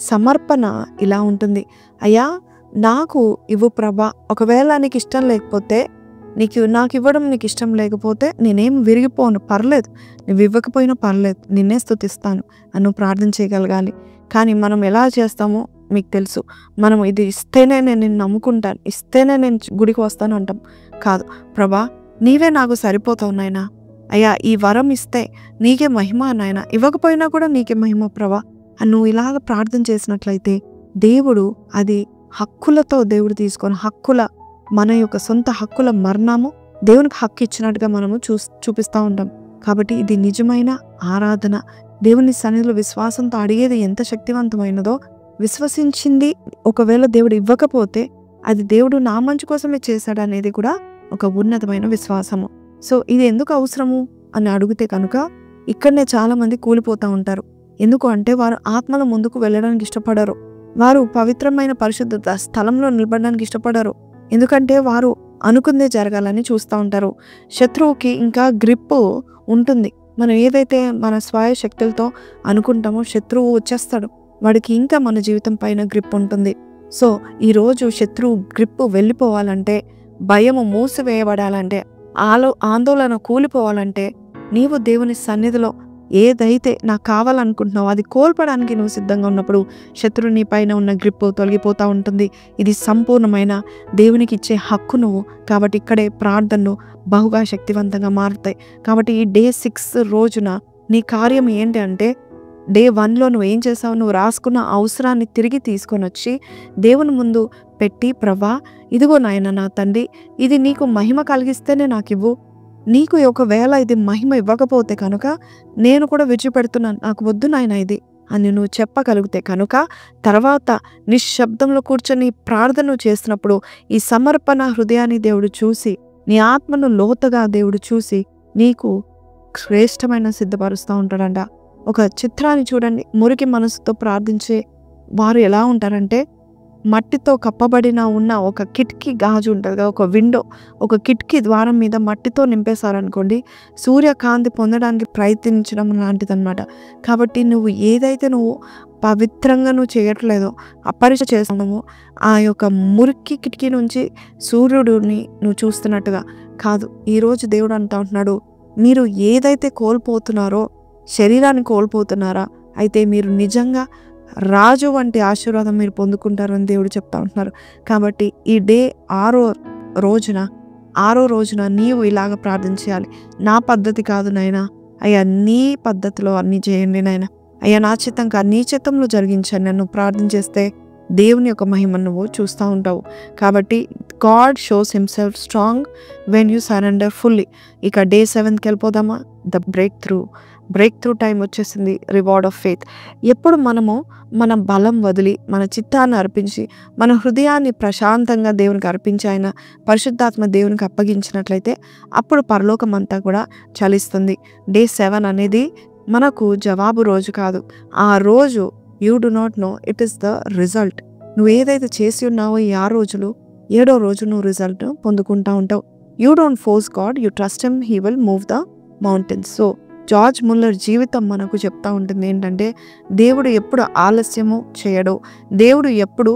సమర్పణ ఇలా ఉంటుంది. అయ్యా నాకు ఇవ్వు ప్రభా, ఒకవేళ నీకు ఇష్టం లేకపోతే నాకు ఇవ్వడం నీకు ఇష్టం లేకపోతే నేనేం విరిగిపోను, పర్లేదు, నువ్వు ఇవ్వకపోయినా పర్లేదు, నిన్నే స్తుతిస్తాను అని నువ్వు ప్రార్థన చేయగలగాలి. కానీ మనం ఎలా చేస్తామో మీకు తెలుసు. మనం ఇది ఇస్తేనే నేను నిన్ను నమ్ముకుంటాను, ఇస్తేనే నేను గుడికి వస్తాను అంటాం. కాదు, ప్రభా నీవే నాకు సరిపోతావు నాయనా, అయ్యా ఈ వరం ఇస్తే నీకే మహిమ నాయనా, ఇవ్వకపోయినా కూడా నీకే మహిమ ప్రభా అని నువ్వు ఇలాగ ప్రార్థన చేసినట్లయితే దేవుడు అది హక్కులతో దేవుడు తీసుకొని మన యొక్క సొంత హక్కుల మరణము దేవునికి హక్కు ఇచ్చినట్టుగా మనము చూపిస్తూ ఉంటాం. కాబట్టి ఇది నిజమైన ఆరాధన. దేవుని సన్నిధిలో విశ్వాసంతో అడిగేది ఎంత శక్తివంతమైనదో, విశ్వసించింది ఒకవేళ దేవుడు ఇవ్వకపోతే అది దేవుడు నా మంచి కోసమే చేశాడు అనేది కూడా ఒక ఉన్నతమైన విశ్వాసము. సో ఇది ఎందుకు అవసరము అని అడిగితే కనుక ఇక్కడనే చాలా మంది కూలిపోతూ ఉంటారు. ఎందుకు అంటే వారు ఆత్మల ముందుకు వెళ్ళడానికి ఇష్టపడరు, వారు పవిత్రమైన పరిశుద్ధ స్థలంలో నిలబడడానికి ఇష్టపడరు. ఎందుకంటే వారు అనుకుందే జరగాలని చూస్తూ ఉంటారు. శత్రువుకి ఇంకా గ్రిప్పు ఉంటుంది. మనం ఏదైతే మన స్వయ శక్తులతో అనుకుంటామో శత్రువు వచ్చేస్తాడు, వాడికి ఇంకా మన జీవితం పైన గ్రిప్ ఉంటుంది. సో ఈరోజు శత్రువు గ్రిప్పు వెళ్ళిపోవాలంటే, భయము మూసివేయబడాలంటే, ఆందోళన కూలిపోవాలంటే నీవు దేవుని సన్నిధిలో ఏదైతే నాకు కావాలనుకుంటున్నావో అది కోల్పడానికి నువ్వు సిద్ధంగా ఉన్నప్పుడు శత్రువు నీ పైన ఉన్న గ్రిప్పు తొలగిపోతూ ఉంటుంది. ఇది సంపూర్ణమైన దేవునికి ఇచ్చే హక్కు నువ్వు. కాబట్టి ఇక్కడే ప్రార్థనలు బహుగా శక్తివంతంగా మారుతాయి. కాబట్టి ఈ డే 6 రోజున నీ కార్యం ఏంటి అంటే, డే 1లో నువ్వు ఏం చేసావు, నువ్వు రాసుకున్న అవసరాన్ని తిరిగి తీసుకొని వచ్చి దేవుని ముందు పెట్టి, ప్రభా ఇదిగో నాయన నా తండ్రి, ఇది నీకు మహిమ కలిగిస్తేనే నాకు ఇవ్వు, నీకు ఒకవేళ ఇది మహిమ ఇవ్వకపోతే కనుక నేను కూడా విడిచిపెడుతున్నాను, నాకు వద్దు నాయన ఇది అని నువ్వు చెప్పగలిగితే కనుక తర్వాత నిశ్శబ్దంలో కూర్చొని ప్రార్థన చేసినప్పుడు ఈ సమర్పణ హృదయాన్ని దేవుడు చూసి, నీ ఆత్మను లోతుగా దేవుడు చూసి నీకు శ్రేష్టమైన సిద్ధపరుస్తూ ఉంటాడంట. ఒక చిత్రాన్ని చూడండి. మురికి మనసుతో ప్రార్థించే వారు ఎలా ఉంటారంటే, మట్టితో కప్పబడిన ఉన్న ఒక కిటికీ గాజు ఉంటుంది కదా, ఒక విండో, ఒక కిటికీ ద్వారం మీద మట్టితో నింపేశారనుకోండి, సూర్యకాంతి పొందడానికి ప్రయత్నించడం లాంటిదన్నమాట. కాబట్టి నువ్వు ఏదైతే నువ్వు పవిత్రంగా నువ్వు చేయట్లేదో, అపరిచయం చేస్తున్నావో, ఆ యొక్క మురికి కిటికీ నుంచి సూర్యుడిని నువ్వు చూస్తున్నట్టుగా కాదు. ఈరోజు దేవుడు అంటూ ఉంటున్నాడు, మీరు ఏదైతే కోల్పోతున్నారో, శరీరాన్ని కోల్పోతున్నారా, అయితే మీరు నిజంగా రాజు వంటి ఆశీర్వాదం మీరు పొందుకుంటారని దేవుడు చెప్తా ఉంటున్నారు. కాబట్టి ఈ డే 6వ రోజున నీవు ఇలాగ ప్రార్థన చేయాలి. నా పద్ధతి కాదు నాయనా, అయ్యా నీ పద్ధతిలో అన్నీ చేయండి నాయన, అయ్యా నా చిత్తంగా నీ చిత్తంలో జరిగించండి నన్ను ప్రార్థన చేస్తే దేవుని యొక్క మహిమను నువ్వు చూస్తూ ఉంటావు. కాబట్టి God shows himself strong when you surrender fully. ఇక డే 7కి వెళ్ళిపోదామా? ద బ్రేక్ త్రూ టైం వచ్చేసింది. Reward of faith. ఎప్పుడు మనము మన బలం వదిలి మన చిత్తాన్ని అర్పించి మన హృదయాన్ని ప్రశాంతంగా దేవునికి అర్పించి ఆయన పరిశుద్ధాత్మ దేవునికి అప్పగించినట్లయితే అప్పుడు పరలోకం అంతా కూడా చలిస్తుంది. డే 7 అనేది మనకు జవాబు రోజు కాదు. ఆ రోజు you do not know it is the result. నువ్వు ఏదైతే చేసి ఉన్నావో ఈ 6 రోజులు 7వ రోజు నువ్వు రిజల్ట్ పొందుకుంటా ఉంటావు. You don't force God, you trust him, he will move the mountains. So George Muller జీవితం మనకు చెప్తా ఉంటుంది ఏంటంటే, దేవుడు ఎప్పుడు ఆలస్యము చేయడు, దేవుడు ఎప్పుడు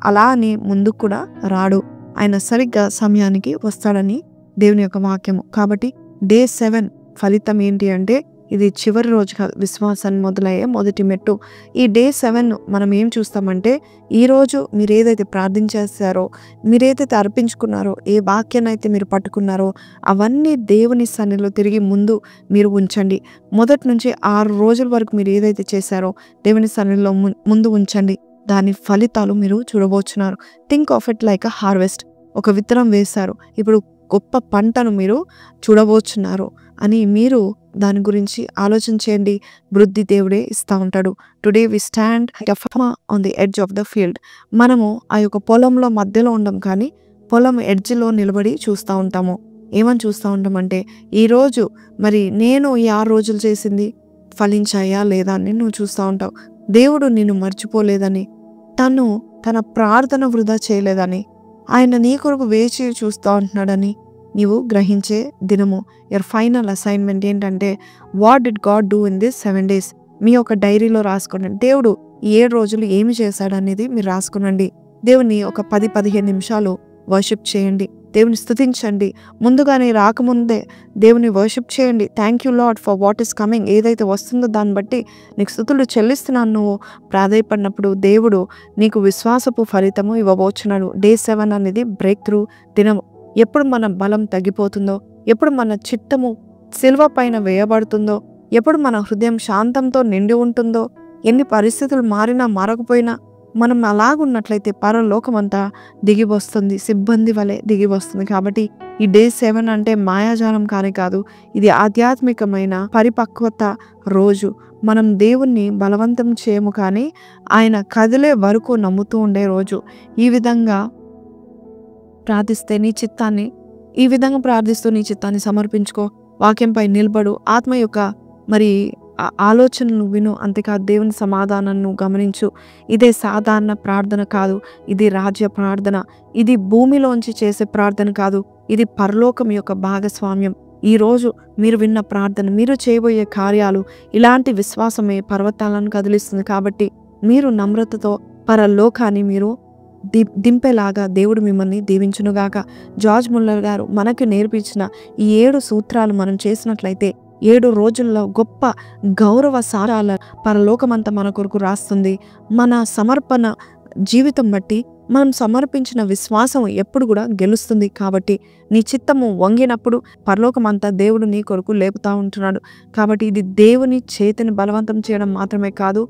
అలా అని ముందుకు కూడా రాడు, ఆయన సరిగ్గా సమయానికి వస్తాడని దేవుని యొక్క వాక్యము. కాబట్టి డే 7 ఫలితం ఏంటి అంటే, ఇది చివరి రోజు కాదు, విశ్వాసాన్ని మొదలయ్యే మొదటి మెట్టు. ఈ డే 7 మనం ఏం చూస్తామంటే, ఈరోజు మీరు ఏదైతే ప్రార్థించేస్తారో, మీరేదైతే అర్పించుకున్నారో, ఏ వాక్యాన్ని అయితే మీరు పట్టుకున్నారో అవన్నీ దేవుని సన్నిధిలో తిరిగి ముందు మీరు ఉంచండి. మొదటి నుంచి 6 రోజుల వరకు మీరు ఏదైతే చేశారో దేవుని సన్నిధిలో ముందు ఉంచండి. దాని ఫలితాలు మీరు చూడబోతున్నారు. Think of it like a harvest. ఒక విత్తనం వేశారు, ఇప్పుడు గొప్ప పంటను మీరు చూడబోతున్నారు అని మీరు దాని గురించి ఆలోచన చేయండి. వృద్ధి దేవుడే ఇస్తూ ఉంటాడు. Today we stand on the edge of the field. మనము ఆ యొక్క పొలంలో మధ్యలో ఉండం, కానీ పొలం ఎడ్జ్లో నిలబడి చూస్తూ ఉంటాము. ఏమని చూస్తూ ఉంటామంటే, ఈరోజు మరి నేను ఈ 6 రోజులు చేసింది ఫలించాయా లేదా అని నువ్వు చూస్తూ ఉంటావు. దేవుడు నిన్ను మర్చిపోలేదని, తన ప్రార్థన వృధా చేయలేదని, ఆయన నీ కొరకు వేచి చూస్తూ ఉంటున్నాడని నీవు గ్రహించే దినము. యువర్ ఫైనల్ అసైన్మెంట్ ఏంటంటే, what did God do in this 7 days? మీ యొక్క డైరీలో రాసుకోండి. దేవుడు ఈ 7 రోజులు ఏమి చేశాడు అనేది మీరు రాసుకునండి. దేవుని ఒక 10-15 నిమిషాలు వర్షిప్ చేయండి, దేవుని స్తుతించండి. ముందుగానే రాకముందే దేవుని వర్షిప్ చేయండి. Thank you lord for what is coming. ఏదైతే వస్తుందో దాన్ని బట్టి నీకు స్తుతులు చెల్లిస్తున్నాను నువ్వు ప్రాధాయపడినప్పుడు దేవుడు నీకు విశ్వాసపు ఫలితము ఇవ్వబోచున్నాడు. డే 7 అనేది బ్రేక్ త్రూ దినము. ఎప్పుడు మన బలం తగ్గిపోతుందో, ఎప్పుడు మన చిత్తము సిలువ పైన వేయబడుతుందో, ఎప్పుడు మన హృదయం శాంతంతో నిండి ఉంటుందో, ఎన్ని పరిస్థితులు మారినా మారకపోయినా మనం అలాగున్నట్లయితే పరలోకమంతా దిగి వస్తుంది, సిబ్బంది వలె దిగి వస్తుంది. కాబట్టి ఈ డే 7 అంటే మాయాజాలం కాదు, ఇది ఆధ్యాత్మికమైన పరిపక్వత రోజు. మనం దేవుణ్ణి బలవంతం చేయము, కానీ ఆయన కదిలే వరకు నమ్ముతూ ఉండే రోజు. ఈ విధంగా ప్రార్థిస్తే ఈ విధంగా ప్రార్థిస్తూ నీ చిత్తాన్ని సమర్పించుకో, వాక్యంపై నిలబడు, ఆత్మ యొక్క మరి ఆలోచనను విను. అంతేకాదు దేవుని సమాధానాన్ని గమనించు. ఇదే సాధారణ ప్రార్థన కాదు, ఇది రాజ్య ప్రార్థన. ఇది భూమిలోంచి చేసే ప్రార్థన కాదు, ఇది పరలోకం యొక్క భాగస్వామ్యం. ఈరోజు మీరు విన్న ప్రార్థన, మీరు చేయబోయే కార్యాలు, ఇలాంటి విశ్వాసమే పర్వతాలను కదిలిస్తుంది. కాబట్టి మీరు నమ్రతతో పరలోకాన్ని మీరు దింపేలాగా దేవుడు మిమ్మల్ని దీవించునుగాక. జార్జ్ ముల్లర్ గారు మనకు నేర్పించిన ఈ 7 సూత్రాలు మనం చేసినట్లయితే 7 రోజుల్లో గొప్ప గౌరవ సారాల పరలోకమంతా మన కొరకు రాస్తుంది. మన సమర్పణ జీవితం బట్టి మనం సమర్పించిన విశ్వాసం ఎప్పుడు కూడా గెలుస్తుంది. కాబట్టి నీ చిత్తము వంగినప్పుడు పరలోకమంతా దేవుడు నీ కొరకు లేపుతా ఉంటున్నాడు. కాబట్టి ఇది దేవుని చేతిని బలవంతం చేయడం మాత్రమే కాదు,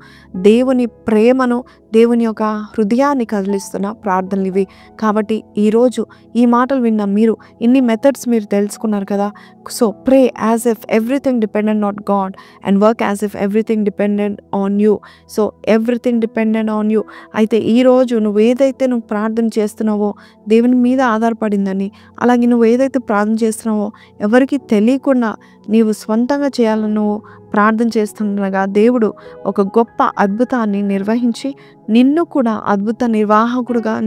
దేవుని ప్రేమను, దేవుని యొక్క హృదయాన్ని కదిలిస్తున్న ప్రార్థనలు ఇవి. కాబట్టి ఈరోజు ఈ మాటలు విన్న మీరు ఇన్ని మెథడ్స్ మీరు తెలుసుకున్నారు కదా. So pray as if everything dependent on God and work as if everything dependent on you. So everything dependent on you. అయితే ఈరోజు నువ్వు ఏదైతే నువ్వు ప్రార్థన చేస్తున్నావో దేవుని మీద ఆధారపడిందని, అలాగే నువ్వు ఏదైతే ప్రార్థన చేస్తున్నావో ఎవరికి తెలియకుండా నీవు స్వంతంగా చేయాలని నువ్వు ప్రార్థన చేస్తుండగా దేవుడు ఒక గొప్ప అద్భుతాన్ని నిర్వహించి నిన్ను కూడా అద్భుత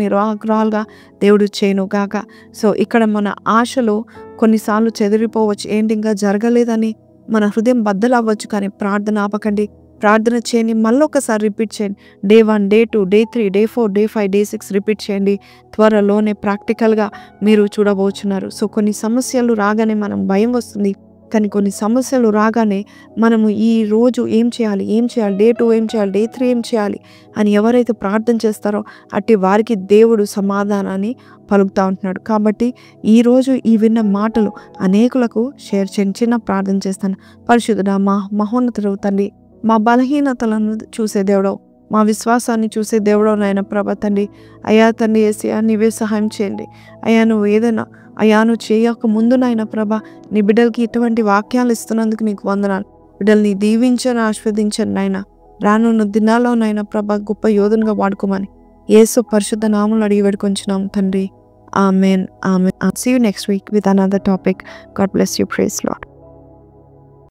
నిర్వాహకురాలుగా దేవుడు చేయను గాక. సో ఇక్కడ మన ఆశలు కొన్నిసార్లు చెదిరిపోవచ్చు, ఏంటి ఇంకా జరగలేదని మన హృదయం బద్దలు అవ్వచ్చు, కానీ ప్రార్థన ఆపకండి. ప్రార్థన చేయండి, మళ్ళొకసారి రిపీట్ చేయండి. Day 1, day 2, day 3, day 4, day 5, day 6 repeat చేయండి. త్వరలోనే ప్రాక్టికల్గా మీరు చూడబోతున్నారు. సో కొన్ని సమస్యలు రాగానే మనం భయం వస్తుంది, కానీ కొన్ని సమస్యలు రాగానే మనము ఈ రోజు ఏం చేయాలి, డే 2 ఏం చేయాలి, డే 3 ఏం చేయాలి అని ఎవరైతే ప్రార్థన చేస్తారో అట్టి వారికి దేవుడు సమాధానాన్ని పలుకుతూ ఉంటున్నాడు. కాబట్టి ఈరోజు ఈ విన్న మాటలు అనేకులకు షేర్ చేయండి. చిన్న ప్రార్థన చేస్తాను. పరిశుద్ధుడా, మా మహోన్నతుడు తండ్రి, మా బలహీనతలను చూసే దేవుడవు, మా విశ్వాసాన్ని చూసే దేవుడవు నాయన ప్రభా తండ్రి. అయ్యా తండ్రి యేసయ్యా, నీవే సహాయం చేయండి. అయ్యా నువ్వు ఏదైనా నువ్వు చేయక ముందు నాయన ప్రభా నీ బిడ్డలకి ఇటువంటి వాక్యాలు ఇస్తున్నందుకు నీకు వందనాలు. బిడ్డల్ని దీవించని ఆశీర్వదించండి నాయన. రానున్న దినాల్లో నాయన ప్రభా గొప్ప యోధునిగా వాడుకోమని యేసు పరిశుద్ధ నామములో అడిగి వేడుకొంచున్నాం తండ్రి. Amen. See you next week with another topic. God bless you. Praise Lord.